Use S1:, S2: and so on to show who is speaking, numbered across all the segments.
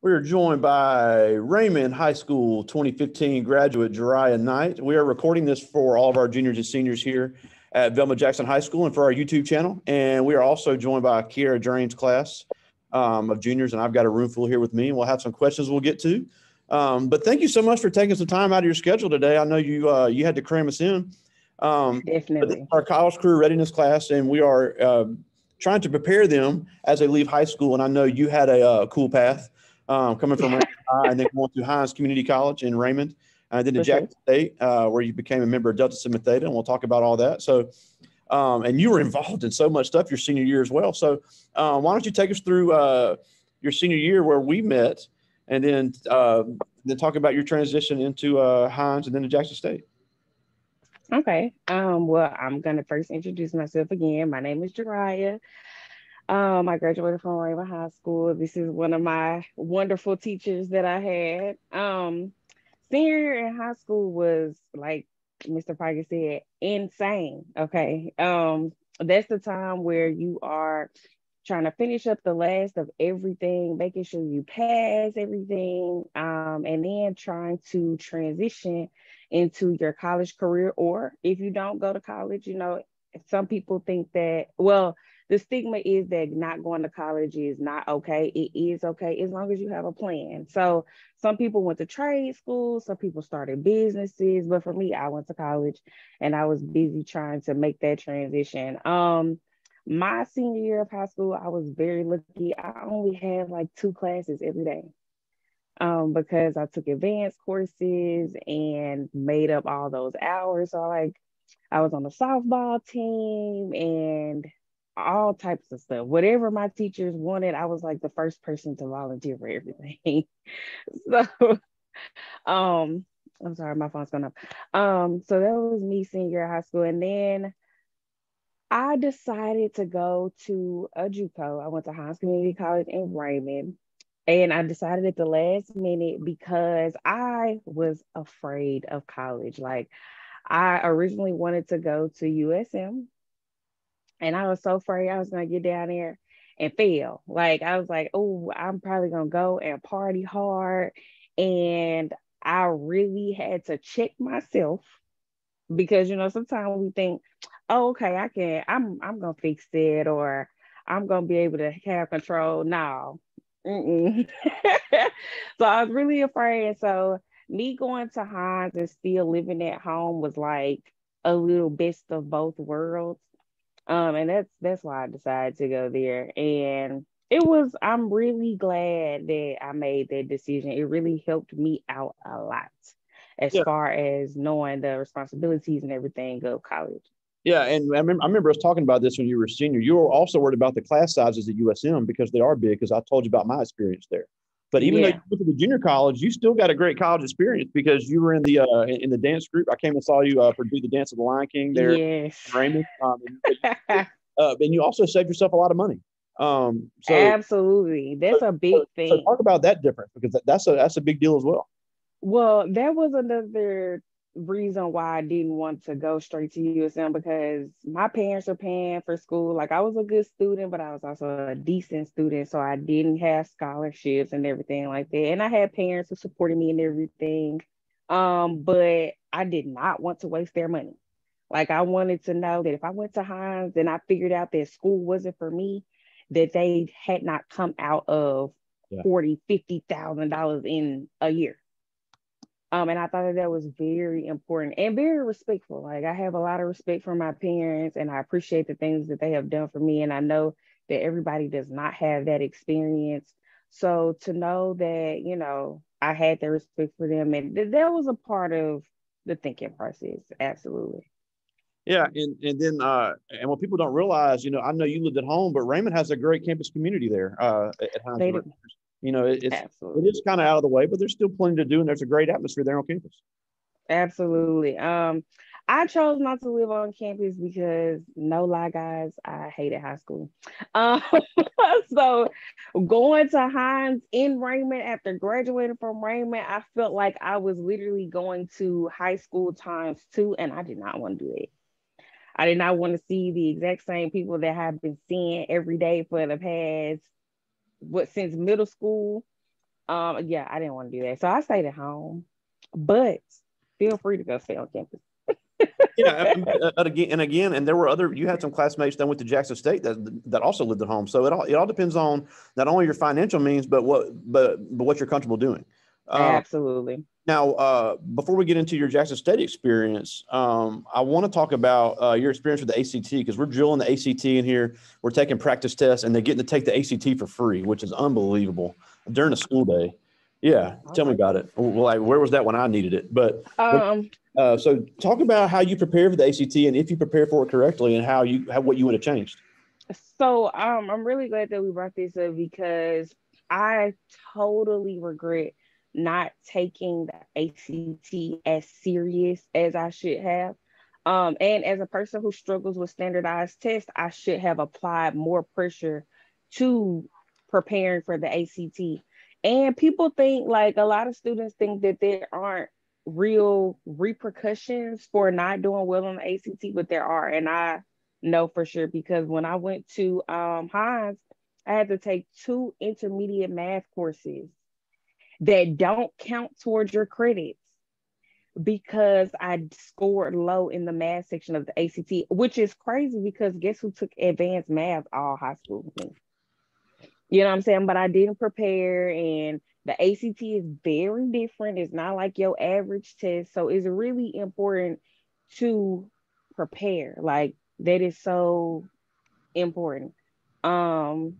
S1: We are joined by Raymond High School 2015 graduate Jerriah Knight. We are recording this for all of our juniors and seniors here at Velma Jackson High School and for our YouTube channel. And we are also joined by Kiara Drain's class of juniors, and I've got a room full here with me, and we'll have some questions we'll get to. But thank you so much for taking some time out of your schedule today. I know you had to cram us in.
S2: Definitely.
S1: Our college career readiness class, and we are trying to prepare them as they leave high school. And I know you had a cool path. Coming from Raymond High and then going to Hines Community College in Raymond, and then to Jackson State, where you became a member of Delta Sigma Theta, and we'll talk about all that. So, and you were involved in so much stuff your senior year as well. So, why don't you take us through your senior year where we met, and then talk about your transition into Hines and then to Jackson State.
S2: Okay. Well, I'm gonna first introduce myself again. My name is Jerriah. I graduated from Raymond High School. This is one of my wonderful teachers that I had. Senior year in high school was, like Mr. Parker said, insane. Okay. That's the time where you are trying to finish up the last of everything, making sure you pass everything, and then trying to transition into your college career. Or if you don't go to college, some people think that, well, the stigma is that not going to college is not okay. It is okay as long as you have a plan. So some people went to trade school, some people started businesses, but for me, I went to college and I was busy trying to make that transition. My senior year of high school, I was very lucky. I only had like 2 classes every day. Because I took advanced courses and made up all those hours. So I was on the softball team and all types of stuff. Whatever my teachers wanted, I was like the first person to volunteer for everything. So I'm sorry, my phone's going up. So that was me senior year of high school. And then I decided to go to a JUCO. I went to Hines Community College in Raymond. And I decided at the last minute because I was afraid of college. Like, I originally wanted to go to USM, and I was so afraid I was going to get down there and fail. Like, I was like, oh, I'm probably going to go and party hard. And I really had to check myself because, sometimes we think, oh, okay, I'm going to fix it, or I'm going to be able to have control. No. So I was really afraid. So me going to Hines and still living at home was like a little best of both worlds. And that's why I decided to go there. And I'm really glad that I made that decision. It really helped me out a lot as far as knowing the responsibilities and everything of college.
S1: Yeah, and I remember us talking about this when you were a senior. You were also worried about the class sizes at USM because they are big, because I told you about my experience there. But even though you went to the junior college, you still got a great college experience because you were in the dance group. I came and saw you do the Dance of the Lion King there in Raymond. And you also saved yourself a lot of money.
S2: Absolutely. That's a big thing.
S1: So talk about that difference, because that's a big deal as well.
S2: Well, that was another reason why I didn't want to go straight to USM, because my parents were paying for school. Like, I was a good student, but I was also a decent student. So I didn't have scholarships and everything like that. And I had parents who supported me and everything. But I did not want to waste their money. Like, I wanted to know that if I went to Hines and I figured out that school wasn't for me, that they had not come out of $40,000-$50,000 in a year. And I thought that was very important and very respectful. Like, I have a lot of respect for my parents, and I appreciate the things that they have done for me. And I know that everybody does not have that experience. So to know that, I had the respect for them, and that was a part of the thinking process. Absolutely.
S1: Yeah, and then and what people don't realize, I know you lived at home, but Raymond has a great campus community there at Hines. It is kind of out of the way, but there's still plenty to do, and there's a great atmosphere there on campus.
S2: Absolutely. I chose not to live on campus because, no lie, guys, I hated high school. So going to Hines in Raymond after graduating from Raymond, I felt like I was literally going to high school times 2, and I did not want to do it. I did not want to see the exact same people that I've been seeing every day for the past, since middle school. Yeah, I didn't want to do that. So I stayed at home, but feel free to go stay on campus.
S1: Yeah, and there were other. You had some classmates that went to Jackson State that also lived at home. So it all depends on not only your financial means, but what you're comfortable doing.
S2: Absolutely.
S1: Now, before we get into your Jackson State experience, I want to talk about your experience with the ACT, because we're drilling the ACT in here. We're taking practice tests, and they're getting to take the ACT for free, which is unbelievable during a school day. Yeah, tell me about it. Well, like, where was that when I needed it? But so talk about how you prepare for the ACT, and if you prepare for it correctly, and what you would have changed.
S2: So I'm really glad that we brought this up, because I totally regret not taking the ACT as serious as I should have. And as a person who struggles with standardized tests, I should have applied more pressure to preparing for the ACT. And people think, like, a lot of students think that there aren't real repercussions for not doing well on the ACT, but there are. And I know for sure, because when I went to Hines, I had to take 2 intermediate math courses that don't count towards your credits, because I scored low in the math section of the ACT, which is crazy, because guess who took advanced math all high school with me? You know what I'm saying? But I didn't prepare, and the ACT is very different. It's not like your average test. So it's really important to prepare. Like, that is so important. Um,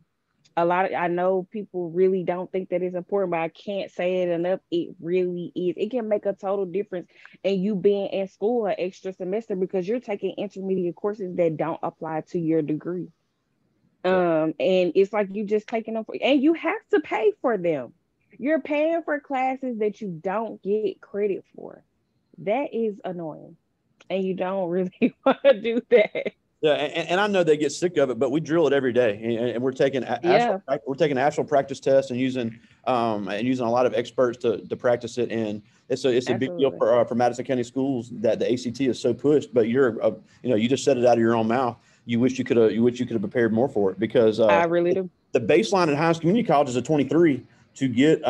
S2: I know people really don't think that it's important, but I can't say it enough. It really is. It can make a total difference in you being in school an extra semester, because you're taking intermediate courses that don't apply to your degree. And it's like you just taking them and you have to pay for them. You're paying for classes that you don't get credit for. That is annoying. And you don't really want to do that.
S1: Yeah, and I know they get sick of it, but we drill it every day, and we're taking actual practice tests and using a lot of experts to practice it, and it's a big deal for Madison County schools that the ACT is so pushed. But you just said it out of your own mouth. You wish you could have prepared more for it, because
S2: I really do.
S1: The baseline at Hines Community College is a 23 to get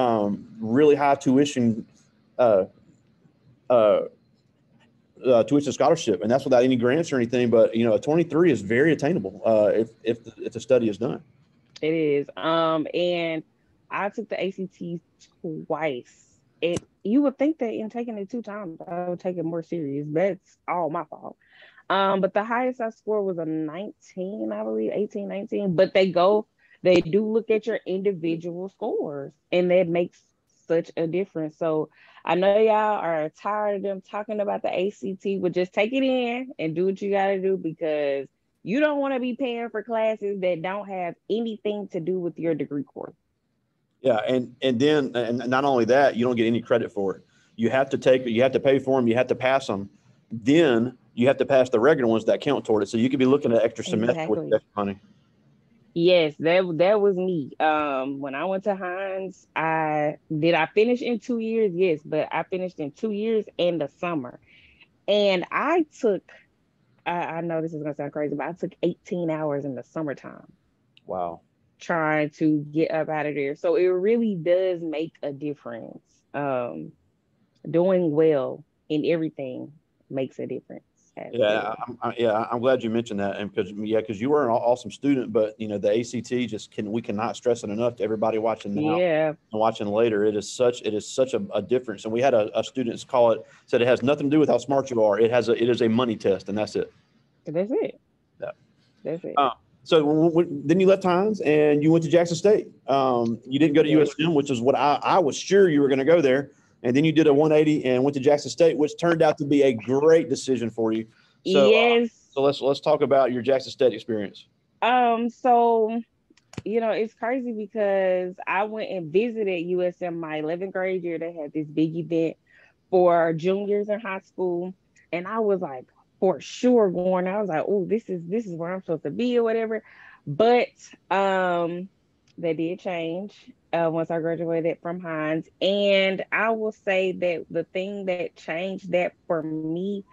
S1: really high tuition. Tuition scholarship, and that's without any grants or anything. But a 23 is very attainable if the study is done.
S2: It is. And I took the ACT twice. You would think that in taking it 2 times, I would take it more serious. That's all my fault. But the highest I scored was a 19, I believe, 18, 19. But they do look at your individual scores, and that makes such a difference. So I know y'all are tired of them talking about the ACT, but just take it in and do what you got to do, because you don't want to be paying for classes that don't have anything to do with your degree course.
S1: Yeah, and not only that, you don't get any credit for it. You have to pay for them, you have to pass them. Then you have to pass the regular ones that count toward it. So you could be looking at extra semester with extra money.
S2: Yes, that was me. When I went to Hines, I finished in 2 years? Yes, but I finished in 2 years and the summer. And I know this is gonna sound crazy, but I took 18 hours in the summertime.
S1: Wow.
S2: Trying to get up out of there. So it really does make a difference. Doing well in everything makes a difference.
S1: Yeah, I'm glad you mentioned that, and because you were an awesome student, but the ACT we cannot stress it enough to everybody watching now and watching later. It is such a difference, and we had a student said it has nothing to do with how smart you are. It is a money test, and that's it.
S2: That's it.
S1: Yeah,
S2: that's it.
S1: So then you left Hines and you went to Jackson State. You didn't go to USM, which is what I was sure you were going to go there. And then you did a 180 and went to Jackson State, which turned out to be a great decision for you. So,
S2: yes.
S1: So let's talk about your Jackson State experience.
S2: So it's crazy, because I went and visited USM my 11th grade year. They had this big event for juniors in high school, and I was like, for sure going. I was like, oh, this is where I'm supposed to be or whatever. But that did change once I graduated from Hines. And I will say that the thing that changed that for me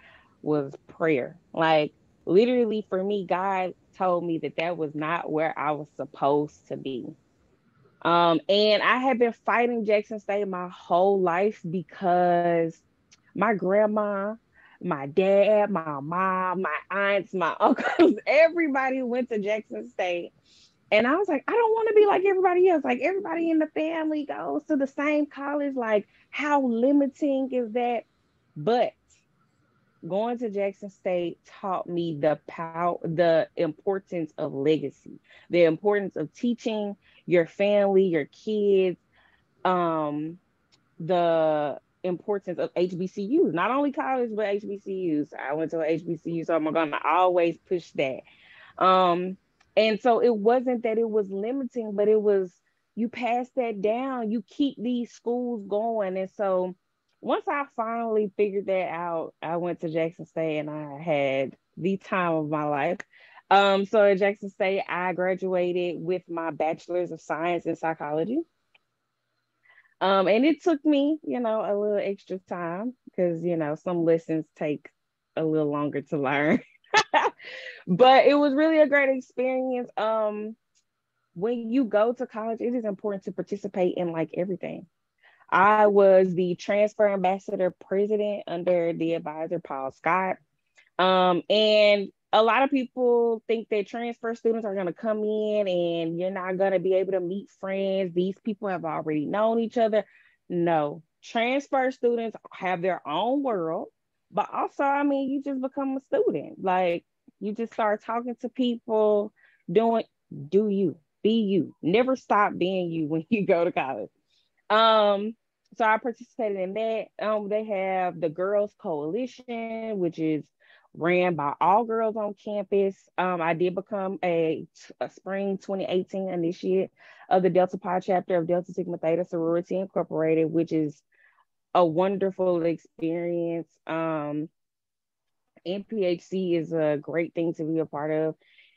S2: was prayer. Like, literally, for me, God told me that was not where I was supposed to be. And I had been fighting Jackson State my whole life because my grandma, my dad, my mom, my aunts, my uncles, everybody went to Jackson State. And I was like, I don't want to be like everybody else. Like everybody in the family goes to the same college. Like, how limiting is that? But going to Jackson State taught me the importance of legacy, the importance of teaching your family, your kids, um, the importance of HBCUs, not only college, but HBCUs. I went to a HBCU, so I'm gonna always push that. Um, and so it wasn't that it was limiting, but it was you pass that down, you keep these schools going. And so once I finally figured that out, I went to Jackson State and I had the time of my life. So at Jackson State, I graduated with my bachelor's of science in psychology. And it took me, a little extra time because, some lessons take a little longer to learn. But it was really a great experience. When you go to college, it is important to participate in like everything. I was the transfer ambassador president under the advisor Paul Scott. And a lot of people think that transfer students are going to come in and you're not going to be able to meet friends. These people have already known each other. No, transfer students have their own world, but also, I mean, you just become a student. Like you just start talking to people, doing, do you, be you. Never stop being you when you go to college. So I participated in that. They have the Girls Coalition, which is ran by all girls on campus. I did become a spring 2018 initiate of the Delta Pi chapter of Delta Sigma Theta Sorority Incorporated, which is a wonderful experience. NPHC is a great thing to be a part of.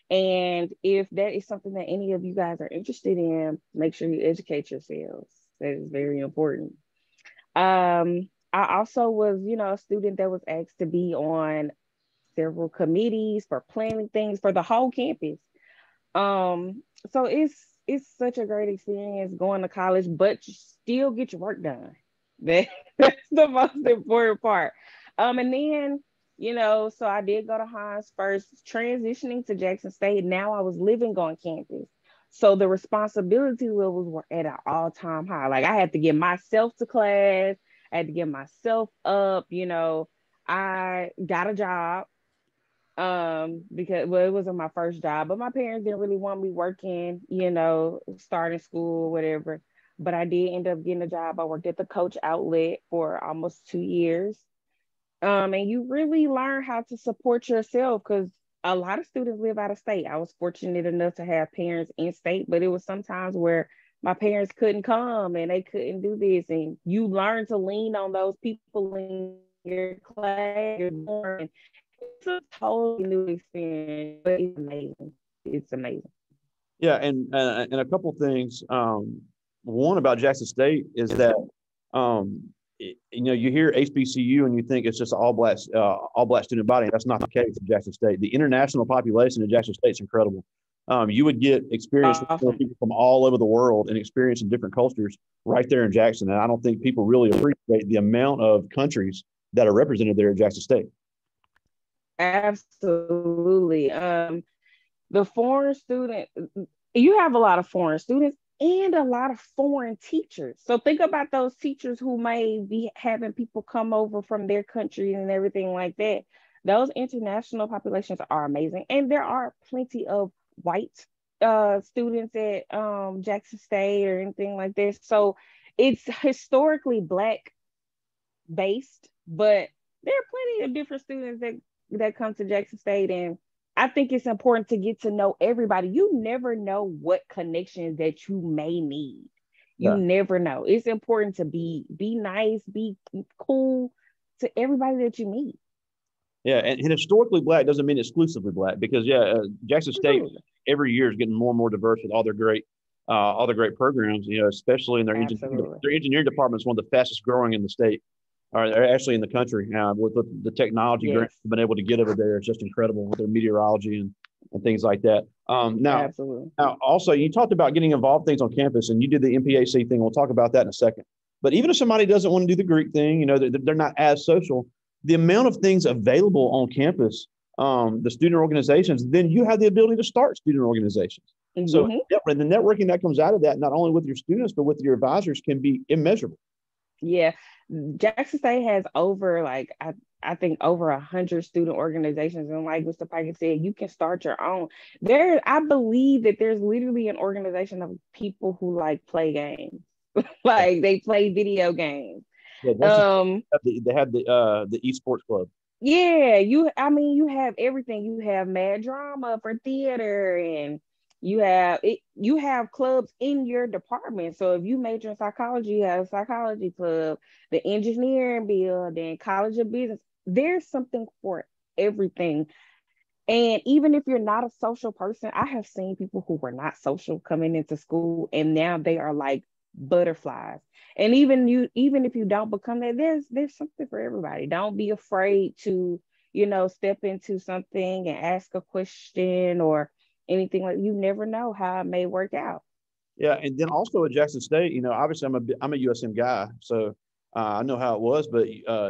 S2: And if that is something that any of you guys are interested in, make sure you educate yourselves. That is very important. I also was, a student that was asked to be on several committees for planning things for the whole campus. So it's such a great experience going to college, but you still get your work done. That's the most important part. And then, so I did go to Hines first, transitioning to Jackson State. Now I was living on campus. So the responsibility levels were at an all-time high. Like I had to get myself to class, I had to get myself up, I got a job because it wasn't my first job, but my parents didn't really want me working, starting school or whatever. But I did end up getting a job. I worked at the Coach outlet for almost 2 years. And you really learn how to support yourself because a lot of students live out of state. I was fortunate enough to have parents in state, but it was sometimes where my parents couldn't come and they couldn't do this. And you learn to lean on those people in your class. It's a totally new experience, but it's amazing. It's amazing.
S1: Yeah, and a couple of things. One about Jackson State is that you hear HBCU and you think it's just an all black student body. That's not the case at Jackson State. The international population at Jackson State is incredible. You would get experience with people from all over the world and experience in different cultures right there in Jackson. And I don't think people really appreciate the amount of countries that are represented there at Jackson State.
S2: Absolutely. The foreign student, you have a lot of foreign students and a lot of foreign teachers. So think about those teachers who may be having people come over from their country and everything like that. Those international populations are amazing. And there are plenty of white students at Jackson State or anything like this. So it's historically Black based, but there are plenty of different students that come to Jackson State, and I think it's important to get to know everybody. You never know what connections that you may need. You never know. It's important to be nice, be cool to everybody that you meet.
S1: Yeah, and historically Black doesn't mean exclusively Black because Jackson State every year is getting more and more diverse with all their great programs. Especially in their engineering department is one of the fastest growing in the state. Or actually in the country with the technology grants they've been able to get over there. It's just incredible with their meteorology and things like that.
S2: Absolutely.
S1: Now, also, you talked about getting involved in things on campus, and you did the MPAC thing. We'll talk about that in a second. But even if somebody doesn't want to do the Greek thing, you know, they're not as social, the amount of things available on campus, the student organizations, then you have the ability to start student organizations. So the networking that comes out of that, not only with your students, but with your advisors, can be immeasurable.
S2: Yeah. Jackson State has over like I think over 100 student organizations, and like Mr. Pike said, you can start your own. I believe that there's literally an organization of people who like play games, like they play video games.
S1: Yeah, they have the esports club.
S2: Yeah, you have everything. You have mad drama for theater, and you have clubs in your department. So if you major in psychology, you have a psychology club, the engineering building, college of business. There's something for everything. And even if you're not a social person, I have seen people who were not social coming into school, and now they are like butterflies. And even if you don't become that, there's something for everybody. Don't be afraid to, step into something and ask a question or anything. Like, you never know how it may work out.
S1: Yeah, and then also at Jackson State, obviously I'm a USM guy, so I know how it was. But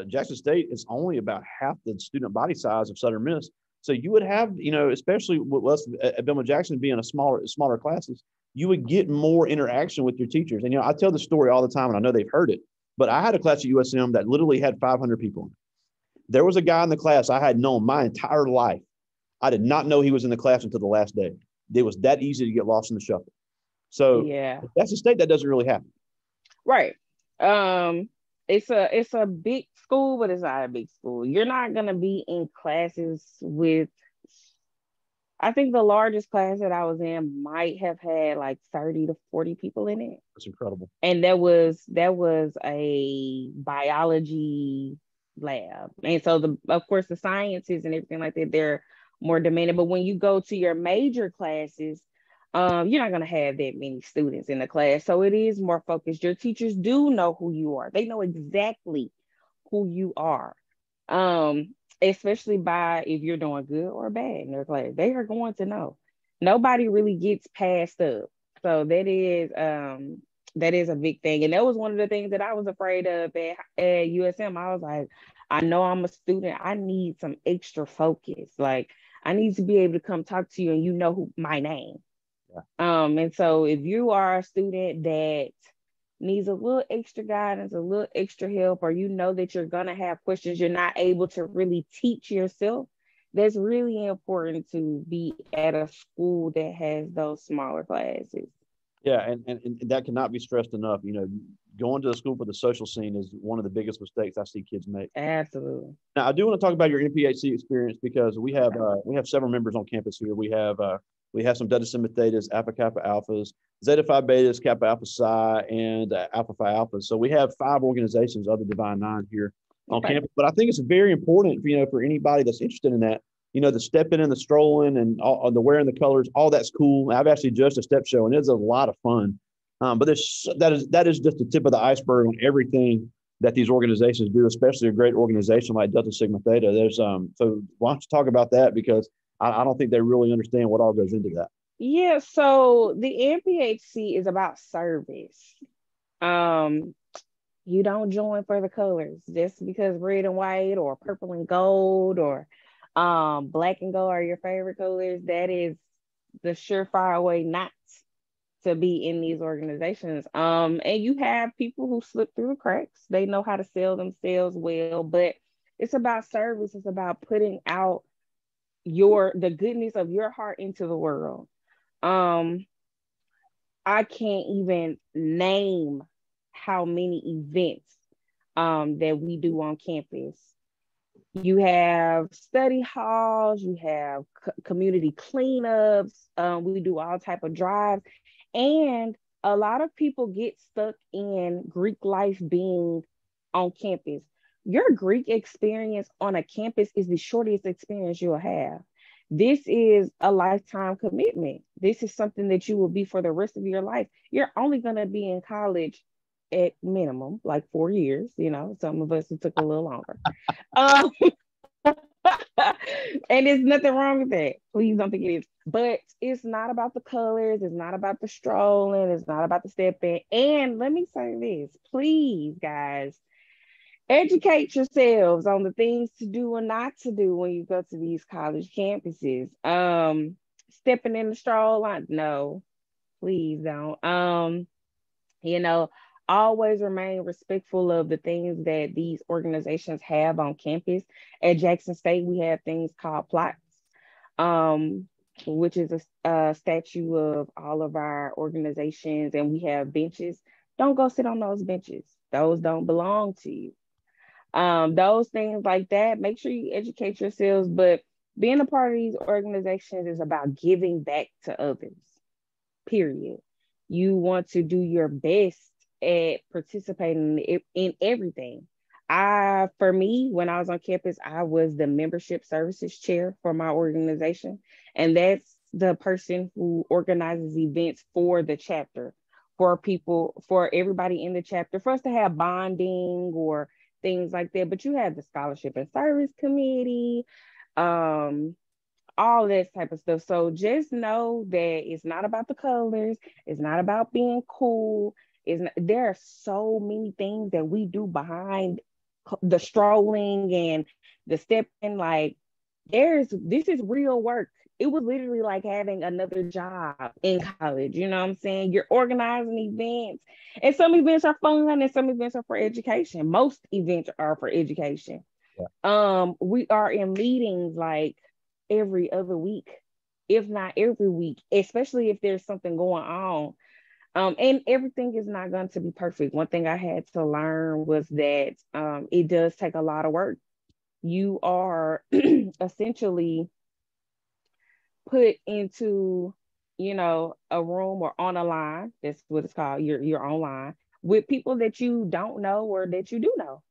S1: Jackson State is only about half the student body size of Southern Miss, so you would have, especially with us at Belma Jackson being a smaller classes, you would get more interaction with your teachers. And I tell the story all the time, and I know they've heard it. But I had a class at USM that literally had 500 people in it. There was a guy in the class I had known my entire life. I did not know he was in the class until the last day. It was that easy to get lost in the shuffle. So
S2: yeah,
S1: that's a state that doesn't really happen.
S2: Right. It's a big school, but it's not a big school. You're not gonna be in classes with. I think the largest class that I was in might have had like 30 to 40 people in it.
S1: That's incredible.
S2: And that was a biology lab. And so of course the sciences and everything like that, they're more demanding. But when you go to your major classes, you're not gonna have that many students in the class. So it is more focused. Your teachers do know who you are. They know exactly who you are. Especially by if you're doing good or bad in their class. They are going to know. Nobody really gets passed up. So that is a big thing. And that was one of the things that I was afraid of at USM. I was like, I know I'm a student. I need some extra focus. Like, I need to be able to come talk to you and you know my name. Yeah. And so if you are a student that needs a little extra guidance, a little extra help, or you know that you're going to have questions you're not able to really teach yourself, that's really important to be at a school that has those smaller classes.
S1: Yeah, and that cannot be stressed enough. Going to the school for the social scene is one of the biggest mistakes I see kids make.
S2: Absolutely.
S1: Now, I do want to talk about your MPHC experience because we have several members on campus here. We have some Delta Sigma Thetas, Alpha Kappa Alphas, Zeta Phi Betas, Kappa Alpha Psi, and Alpha Phi Alphas. So we have 5 organizations of the Divine Nine here on campus. But I think it's very important, for anybody that's interested in that, the stepping and the strolling and all, the wearing the colors, all that's cool. I've actually judged a step show, and it's a lot of fun. But that is just the tip of the iceberg on everything that these organizations do, especially a great organization like Delta Sigma Theta. So why don't you talk about that, because I don't think they really understand what all goes into that.
S2: Yeah, so the MPHC is about service. You don't join for the colors just because red and white or purple and gold or black and gold are your favorite colors. That is the surefire way not to be in these organizations. And you have people who slip through the cracks. They know how to sell themselves well, but it's about service. It's about putting out the goodness of your heart into the world. I can't even name how many events that we do on campus. You have study halls, you have community cleanups, we do all type of drives, and a lot of people get stuck in Greek life being on campus. Your Greek experience on a campus is the shortest experience you'll have. This is a lifetime commitment. This is something that you will be for the rest of your life. You're only going to be in college at minimum, like 4 years. Some of us, it took a little longer. And there's nothing wrong with that. Please don't think it is. But it's not about the colors. It's not about the strolling. It's not about the stepping. And let me say this, please, guys, educate yourselves on the things to do and not to do when you go to these college campuses. Stepping in the stroll line, no, please don't. You know, always remain respectful of the things that these organizations have on campus. At Jackson State, we have things called plots, um, which is a statue of all of our organizations, and we have benches. Don't go sit on those benches. Those don't belong to you. Those things like that, make sure you educate yourselves. But being a part of these organizations is about giving back to others, period. You want to do your best at participating in everything. For me, when I was on campus, I was the membership services chair for my organization. And that's the person who organizes events for the chapter, for people, for everybody in the chapter, for us to have bonding or things like that. But you have the scholarship and service committee, um, all that type of stuff. So just know that it's not about the colors, it's not about being cool. There are so many things that we do behind the strolling and the stepping. Like, this is real work. It was literally like having another job in college. You know what I'm saying? You're organizing events, and some events are fun and some events are for education. Most events are for education. We are in meetings like every other week, if not every week, especially if there's something going on. And everything is not going to be perfect. One thing I had to learn was that it does take a lot of work. You are essentially put into, a room or on a line. That's what it's called. You're online with people that you don't know or that you do know.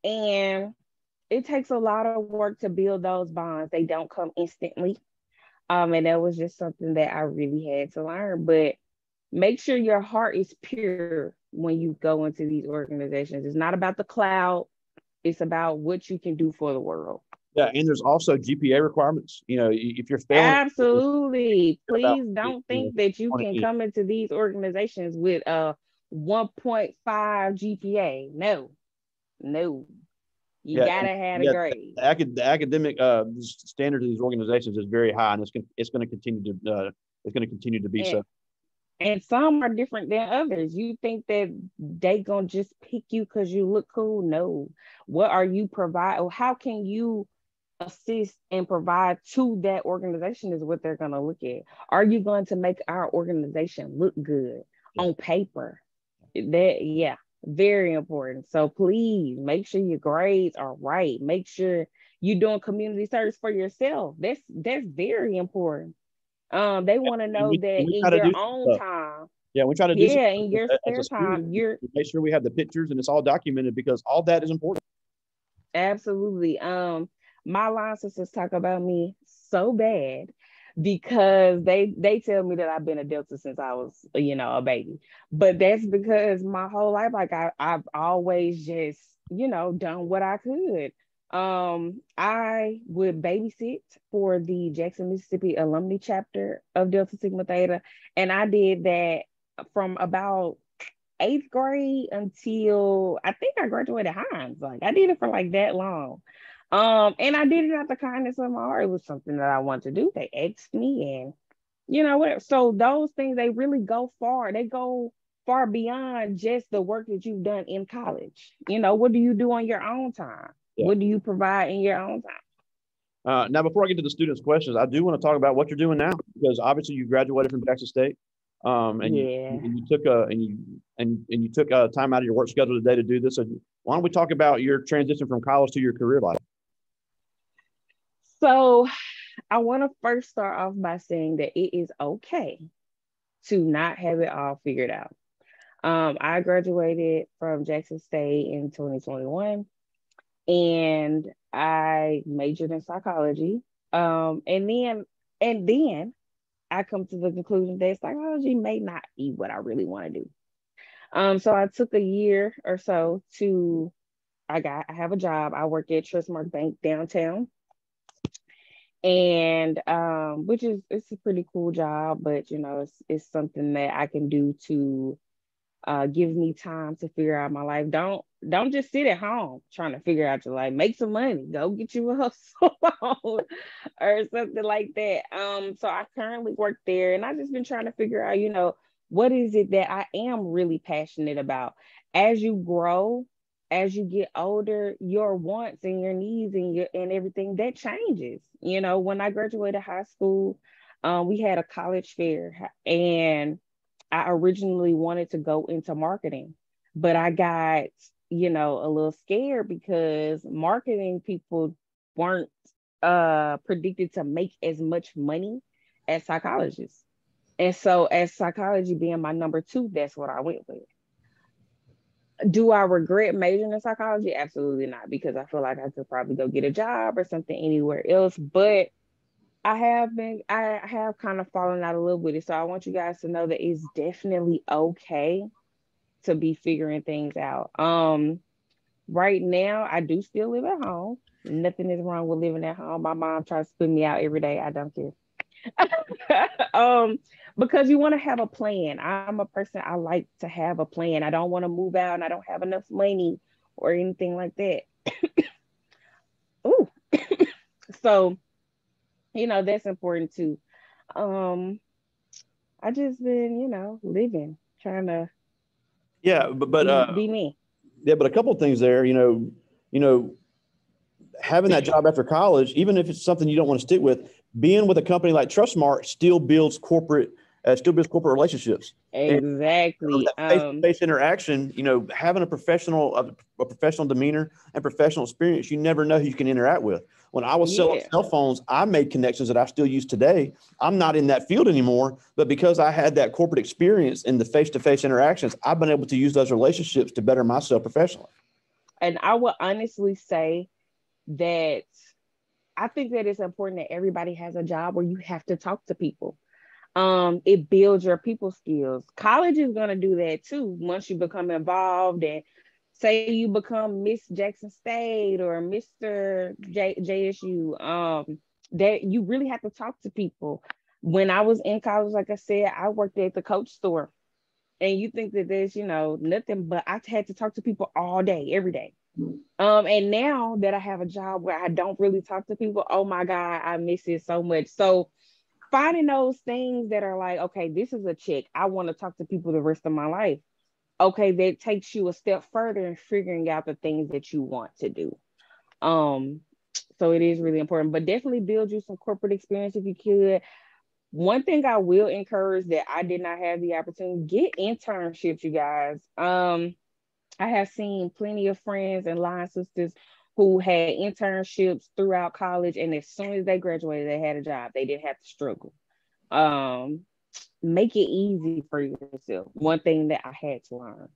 S2: And it takes a lot of work to build those bonds. They don't come instantly. And that was just something that I really had to learn. But make sure your heart is pure when you go into these organizations. It's not about the cloud. It's about what you can do for the world.
S1: Yeah, and there's also GPA requirements. If you're failing,
S2: absolutely. Please don't think that you can come into these organizations with a 1.5 GPA. No. You gotta have a grade.
S1: The academic standard of these organizations is very high, and it's going to continue to be so.
S2: And some are different than others. You think that they gonna just pick you because you look cool? No. What are you provide? How can you assist and provide to that organization is what they're gonna look at. Are you going to make our organization look good on paper? Very important. So please make sure your grades are right. Make sure you're doing community service for yourself. That's very important. They want to know that in your own time.
S1: Yeah, we try to do
S2: in your spare time.
S1: Make sure we have the pictures and it's all documented because all that is important.
S2: Absolutely. My line sisters talk about me so bad because they tell me that I've been a Delta since I was, a baby. But that's because my whole life, like I've always just, done what I could. I would babysit for the Jackson, Mississippi alumni chapter of Delta Sigma Theta. And I did that from about 8th grade until I think I graduated Hines. Like I did it for like that long. And I did it out the kindness of my heart. It was something that I wanted to do. They asked me and whatever. So those things, they really go far. They go far beyond just the work that you've done in college. What do you do on your own time? Yeah. What do you provide in your own time?
S1: Now, before I get to the students' questions, I do want to talk about what you're doing now, because obviously you graduated from Jackson State, and you took time out of your work schedule today to do this. So why don't we talk about your transition from college to your career life?
S2: So I want to first start off by saying that it is okay to not have it all figured out. I graduated from Jackson State in 2021. And I majored in psychology. And then I come to the conclusion that psychology may not be what I really want to do. So I took a year or so I have a job. I work at Trustmark Bank downtown. And which is, it's a pretty cool job, but you know, it's something that I can do to give me time to figure out my life. Don't just sit at home trying to figure out your life. Make some money. Go get you a hustle or something like that. So I currently work there, and I've just been trying to figure out, you know, what is it that I am really passionate about. As you grow, as you get older, your wants and your needs and your and everything that changes. You know, when I graduated high school, we had a college fair, and I originally wanted to go into marketing, but I got, you know, a little scared because marketing people weren't predicted to make as much money as psychologists. And so as psychology being my number two, that's what I went with. Do I regret majoring in psychology? Absolutely not, because I feel like I could probably go get a job or something anywhere else. But I have kind of fallen out a little with it. So I want you guys to know that it's definitely okay to be figuring things out. Right now I do still live at home. Nothing is wrong with living at home. My mom tries to put me out every day. I don't care. um, because you want to have a plan. I'm a person, I like to have a plan. I don't want to move out and I don't have enough money or anything like that. Ooh. So, you know, that's important too. Um, I just been, you know, living, trying to
S1: Yeah,
S2: be me.
S1: yeah, but a couple of things there, you know, having that job after college, even if it's something you don't want to stick with, being with a company like Trustmark still builds corporate relationships. And
S2: Exactly.
S1: that face-to-face interaction, you know, having a professional demeanor and professional experience, you never know who you can interact with. When I was selling
S2: Yeah.
S1: cell phones, I made connections that I still use today. I'm not in that field anymore, but because I had that corporate experience in the face-to-face interactions, I've been able to use those relationships to better myself professionally.
S2: And I will honestly say that I think that it's important that everybody has a job where you have to talk to people. It builds your people skills. College is going to do that too once you become involved, and say you become Miss Jackson State or Mr. JSU. That you really have to talk to people. When I was in college, like I said, I worked at the Coach store, and you think that there's, you know, nothing, but I had to talk to people all day, every day. And now that I have a job where I don't really talk to people, oh my God, I miss it so much. So finding those things that are like, okay, this is a check. I want to talk to people the rest of my life. Okay, that takes you a step further in figuring out the things that you want to do. Um, so it is really important, but definitely build you some corporate experience if you could. One thing I will encourage that I did not have the opportunity, get internships, you guys. I have seen plenty of friends and line sisters who had internships throughout college, and as soon as they graduated, they had a job. They didn't have to struggle. Um, Make it easy for yourself. One thing that I had to learn.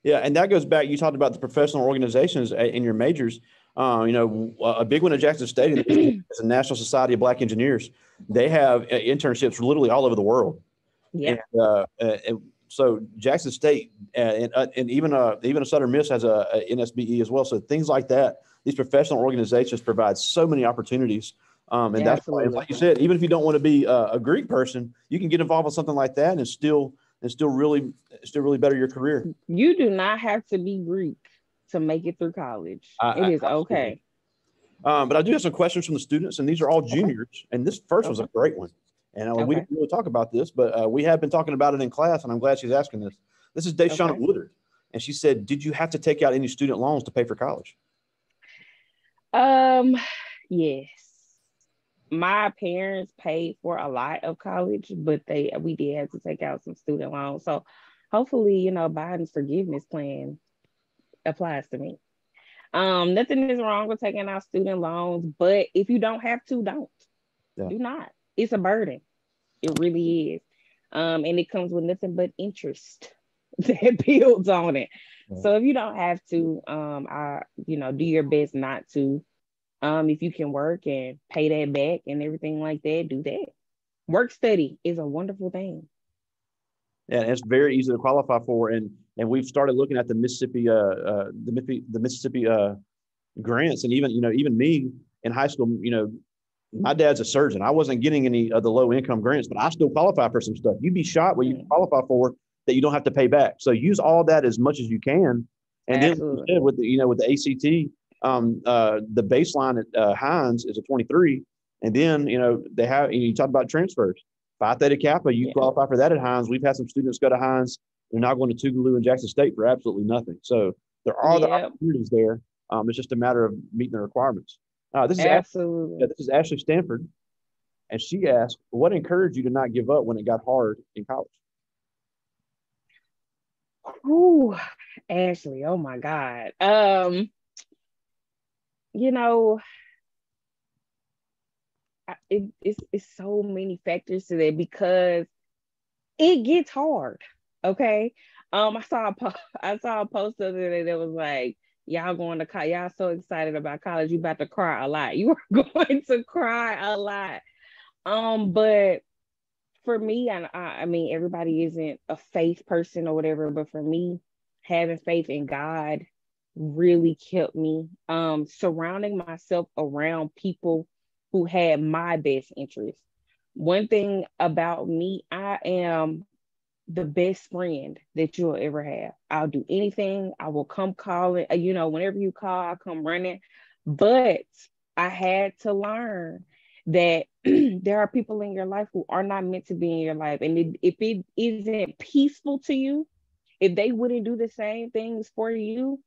S1: Yeah, and that goes back. You talked about the professional organizations in your majors. You know, a big one at Jackson State is the National Society of Black Engineers. They have internships literally all over the world.
S2: Yeah,
S1: And so Jackson State and even a Southern Miss has a NSBE as well. So things like that, these professional organizations provide so many opportunities. And that's why,
S2: absolutely.
S1: like you said, even if you don't want to be a Greek person, you can get involved with something like that and still really better your career.
S2: You do not have to be Greek to make it through college. It is
S1: Absolutely.
S2: okay.
S1: But I do have some questions from the students, and these are all
S2: Okay.
S1: juniors. And this first was a
S2: Okay.
S1: great one. And we
S2: Okay.
S1: didn't really talk about this, but we have been talking about it in class, and I'm glad she's asking this. This is Deshauna
S2: Okay.
S1: Woodard, and she said, "Did you have to take out any student loans to pay for college?"
S2: Um, yes. My parents paid for a lot of college, but we did have to take out some student loans. So hopefully, you know, Biden's forgiveness plan applies to me. Nothing is wrong with taking out student loans, but if you don't have to, don't.
S1: Yeah.
S2: Do not. It's a burden. It really is. And it comes with nothing but interest that builds on it.
S1: Right.
S2: So if you don't have to, do your best not to. If you can work and pay that back and everything like that, do that. Work study is a wonderful thing.
S1: Yeah, and it's very easy to qualify for, and we've started looking at the Mississippi grants, and even me in high school, my dad's a surgeon. I wasn't getting any of the low income grants, but I still qualify for some stuff. You'd be shocked what you qualify for that you don't have to pay back. So use all that as much as you can. And
S2: Absolutely.
S1: then with with the ACT, the baseline at Hines is a 23. And then, they have, you talk about transfers. Phi Theta Kappa, you qualify for that at Hines. We've had some students go to Hines. They're now going to Tougaloo and Jackson State for absolutely nothing. So there are the opportunities there. It's just a matter of meeting the requirements. This is Ashley Stanford, and she asked, "What encouraged you to not give up when it got hard in college?"
S2: Ooh, Ashley, oh my God. It's so many factors to that because it gets hard. Okay. I saw a post the other day that was like, y'all going to college, y'all so excited about college, you about to cry a lot. You are going to cry a lot. But for me, and I mean, everybody isn't a faith person or whatever, but for me, having faith in God really kept me surrounding myself around people who had my best interest. One thing about me, I am the best friend that you'll ever have. I'll do anything. I will come calling, whenever you call, I'll come running. But I had to learn that there are people in your life who are not meant to be in your life. And if it isn't peaceful to you, if they wouldn't do the same things for you,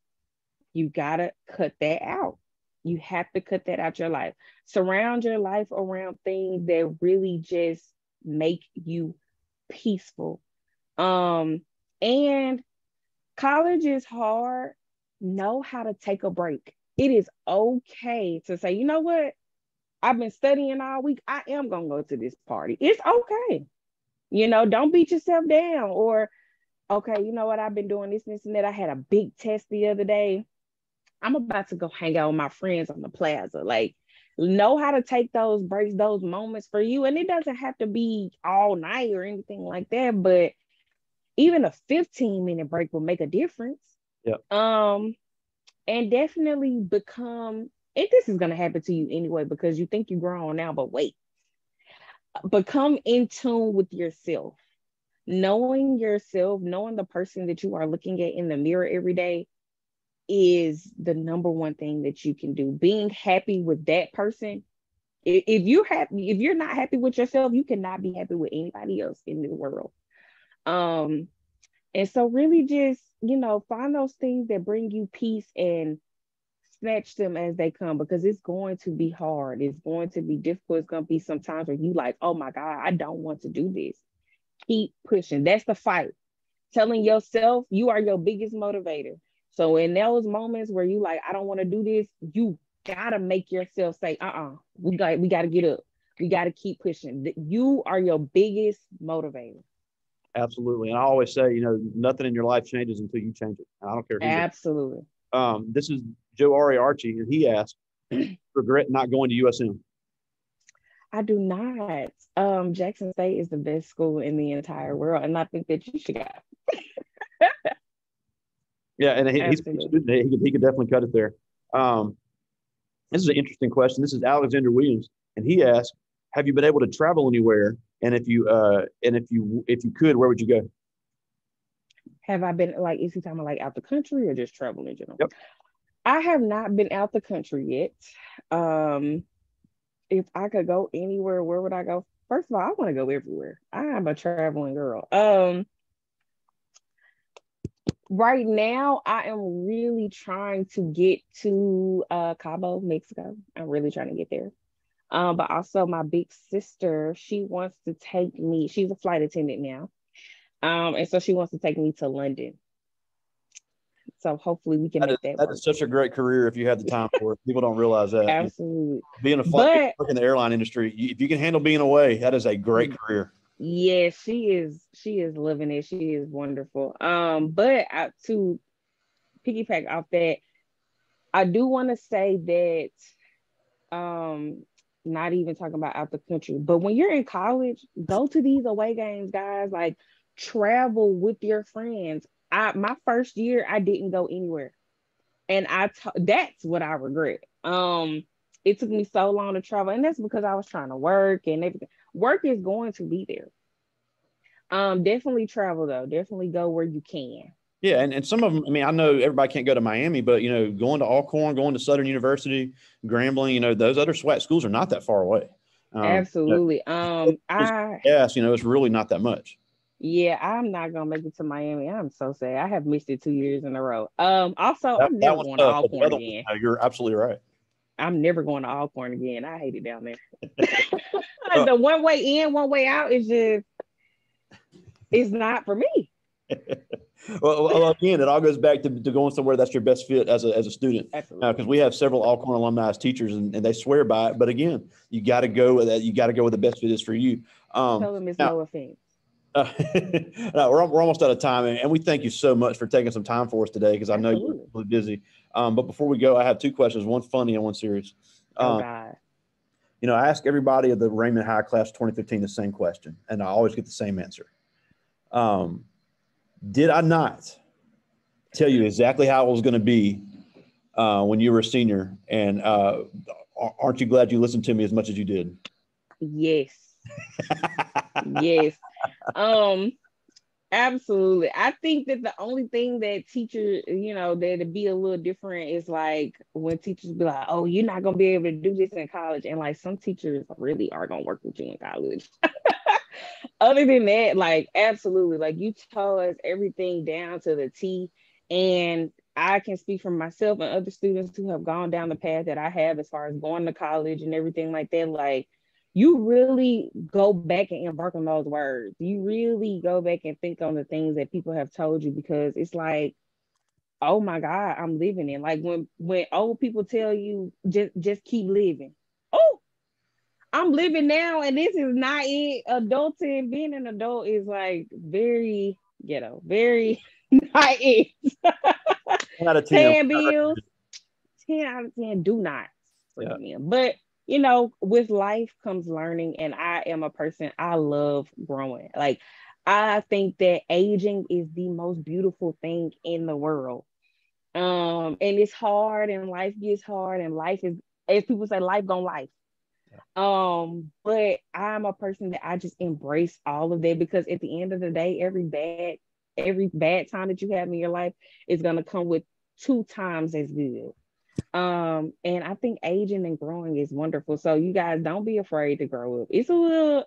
S2: you gotta cut that out. You have to cut that out your life. Surround your life around things that really just make you peaceful. And college is hard. Know how to take a break. It is okay to say, you know what? I've been studying all week. I am going to go to this party. It's okay. Don't beat yourself down or, okay, you know what? I've been doing this, and that. I had a big test the other day. I'm about to go hang out with my friends on the plaza. Like, know how to take those breaks, those moments for you. And it doesn't have to be all night or anything like that, but even a 15-minute break will make a difference.
S1: Yep.
S2: And definitely become, and this is going to happen to you anyway, because you think you're grown now, but wait, become in tune with yourself. Knowing yourself, knowing the person that you are looking at in the mirror every day is the number one thing that you can do. Being happy with that person. If you're not happy with yourself, you cannot be happy with anybody else in the world. And so really just, find those things that bring you peace and snatch them as they come, because it's going to be hard. It's going to be difficult. It's going to be some times where you like, oh my God, I don't want to do this. Keep pushing. That's the fight. Telling yourself you are your biggest motivator. So in those moments where you like, I don't want to do this, you gotta make yourself say, we got to get up. We got to keep pushing. You are your biggest motivator.
S1: Absolutely. And I always say, nothing in your life changes until you change it. I don't care who.
S2: Absolutely.
S1: This is Joe Ari Archie, and he asked, regret not going to USM?
S2: I do not. Jackson State is the best school in the entire world, and I think that you should go.
S1: Yeah, and he's a student. He could definitely cut it there. This is an interesting question. This is Alexander Williams, and he asked, "Have you been able to travel anywhere? And if you could, where would you go?"
S2: Have I been, like, is he talking about like out the country or just travel in general?
S1: Yep.
S2: I have not been out the country yet. If I could go anywhere, where would I go? First of all, I want to go everywhere. I am a traveling girl. Right now, I am really trying to get to Cabo, Mexico. I'm really trying to get there. But also my big sister, she wants to take me. She's a flight attendant now. And so she wants to take me to London. So hopefully we can make that work.
S1: That is such a great career if you have the time for it. People don't realize that.
S2: Absolutely.
S1: Being a flight in the airline industry, if you can handle being away, that is a great career.
S2: Yes, she is living it. She is wonderful. But to piggyback off that, I do want to say that not even talking about out the country, but when you're in college, go to these away games, guys. Like, travel with your friends. My first year, I didn't go anywhere, and that's what I regret. it took me so long to travel, and that's because I was trying to work and everything. Work is going to be there. Definitely travel though. Definitely go where you can.
S1: Yeah, and some of them, I mean, I know everybody can't go to Miami, but, you know, going to Alcorn, going to Southern University, Grambling, you know, those other SWAT schools are not that far away.
S2: Absolutely.
S1: Yes, you know, it's really not that much.
S2: Yeah, I'm not gonna make it to Miami. I'm so sad. I have missed it 2 years in a row. Also,
S1: That
S2: I'm never
S1: was
S2: going to
S1: tough, but the
S2: Alcorn
S1: other one,
S2: again.
S1: you're absolutely right.
S2: I'm never going to Alcorn again. I hate it down there. The one way in, one way out is just, it's not for me.
S1: Well, again, it all goes back to going somewhere that's your best fit as a student.
S2: Absolutely.
S1: Because we have several Alcorn alumni as teachers, and they swear by it. But again, you got to go with that. You got to go with the best fit is for you.
S2: Tell them it's no offense.
S1: No, we're almost out of time, and we thank you so much for taking some time for us today, because I know you're really busy. But before we go, I have two questions, one funny and one serious.
S2: Oh God.
S1: You know, I ask everybody of the Raymond High class 2015 the same question, and I always get the same answer. Did I not tell you exactly how it was going to be when you were a senior? And aren't you glad you listened to me as much as you did?
S2: Yes. Yes. Absolutely. I think that the only thing that teachers, you know, that'd be a little different is like when teachers be like, oh, you're not gonna be able to do this in college. And like some teachers really are gonna work with you in college. Other than that, like absolutely, like you told us everything down to the T. And I can speak for myself and other students who have gone down the path that I have as far as going to college and everything like that. Like you really go back and embark on those words. You really go back and think on the things that people have told you, because it's like, oh my God, I'm living it. Like when old people tell you just keep living. Oh, I'm living now, and this is not it. Adulting, being an adult is like very ghetto, very not it.
S1: 10 out of 10.
S2: Paying bills, 10 out of 10 do not bring me in. But you know, with life comes learning, and I am a person, I love growing. Like I think that aging is the most beautiful thing in the world. And it's hard, and life gets hard, and life is, as people say, life gonna life. But I'm a person that I just embrace all of that, because at the end of the day, every bad time that you have in your life is gonna come with 2 times as good. And I think aging and growing is wonderful. So you guys don't be afraid to grow up. It's a little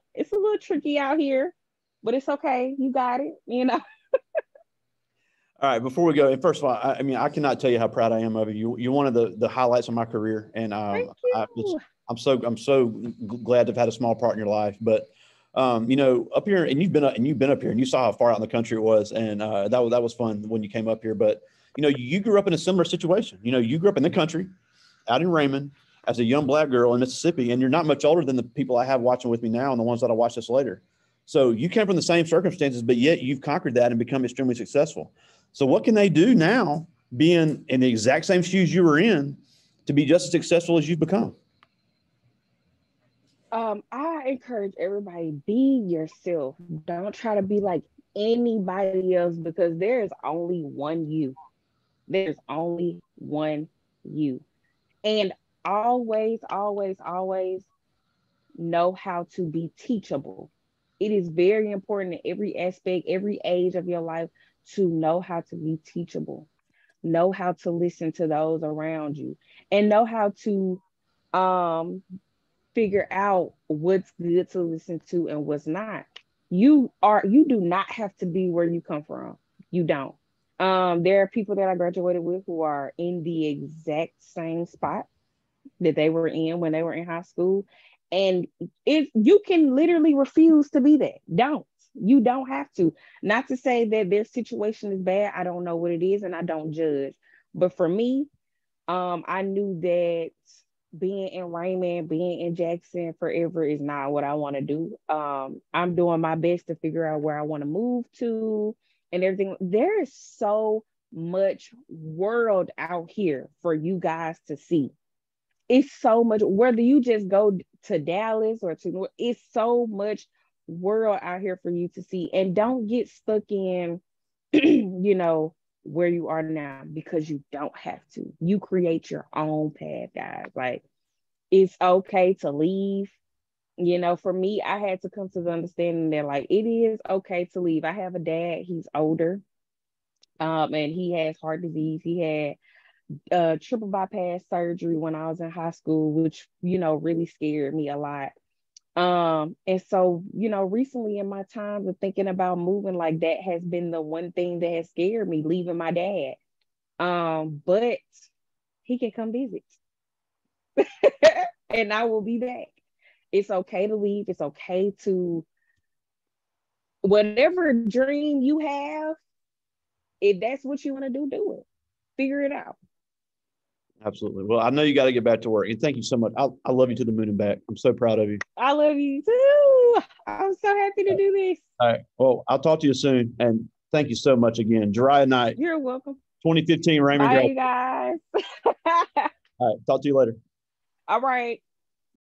S2: tricky out here, but it's okay. You got it, you know.
S1: All right, before we go, and first of all, I mean, I cannot tell you how proud I am of you. You're one of the highlights of my career, and
S2: Thank you.
S1: I'm so glad to have had a small part in your life. But you know, up here, and you've been up here, and you saw how far out in the country it was, and that was fun when you came up here. But you know, you grew up in a similar situation. You know, you grew up in the country, out in Raymond, as a young black girl in Mississippi, and you're not much older than the people I have watching with me now, and the ones that'll watch this later. So you came from the same circumstances, but yet you've conquered that and become extremely successful. So what can they do now, being in the exact same shoes you were in, to be just as successful as you've become?
S2: I encourage everybody, be yourself. Don't try to be like anybody else, because there is only one you. There's only one you. And always, always, always know how to be teachable. It is very important in every aspect, every age of your life, to know how to be teachable, know how to listen to those around you, and know how to um figure out what's good to listen to and what's not. You do not have to be where you come from. You don't. There are people that I graduated with who are in the exact same spot that they were in when they were in high school. And if you can literally refuse to be that, don't. You don't have to. Not to say that their situation is bad. I don't know what it is, and I don't judge. But for me, I knew that being in Raymond, being in Jackson forever is not what I want to do. I'm doing my best to figure out where I want to move to and everything. There is so much world out here for you guys to see. It's so much, whether you just go to Dallas or to, it's so much world out here for you to see. And don't get stuck in, you know, where you are now, because you don't have to. You create your own path, guys. Like, it's okay to leave. You know, for me, I had to come to the understanding that like it is okay to leave. I have a dad, he's older, and he has heart disease. He had triple bypass surgery when I was in high school, which, you know, really scared me a lot. And so, you know, recently in my time of thinking about moving, like that has been the one thing that has scared me, leaving my dad. But he can come visit and I will be back. It's okay to leave. It's okay to whatever dream you have, if that's what you want to do it. Figure it out.
S1: Absolutely. Well, I know you got to get back to work, and thank you so much. I love you to the moon and back. I'm so proud of you.
S2: I love you too. I'm so happy to do this.
S1: All right. Well, I'll talk to you soon, and thank you so much again. Jerriah Knight.
S2: You're welcome.
S1: 2015 Raymond.
S2: Bye, you guys.
S1: All right. Talk to you later.
S2: All right.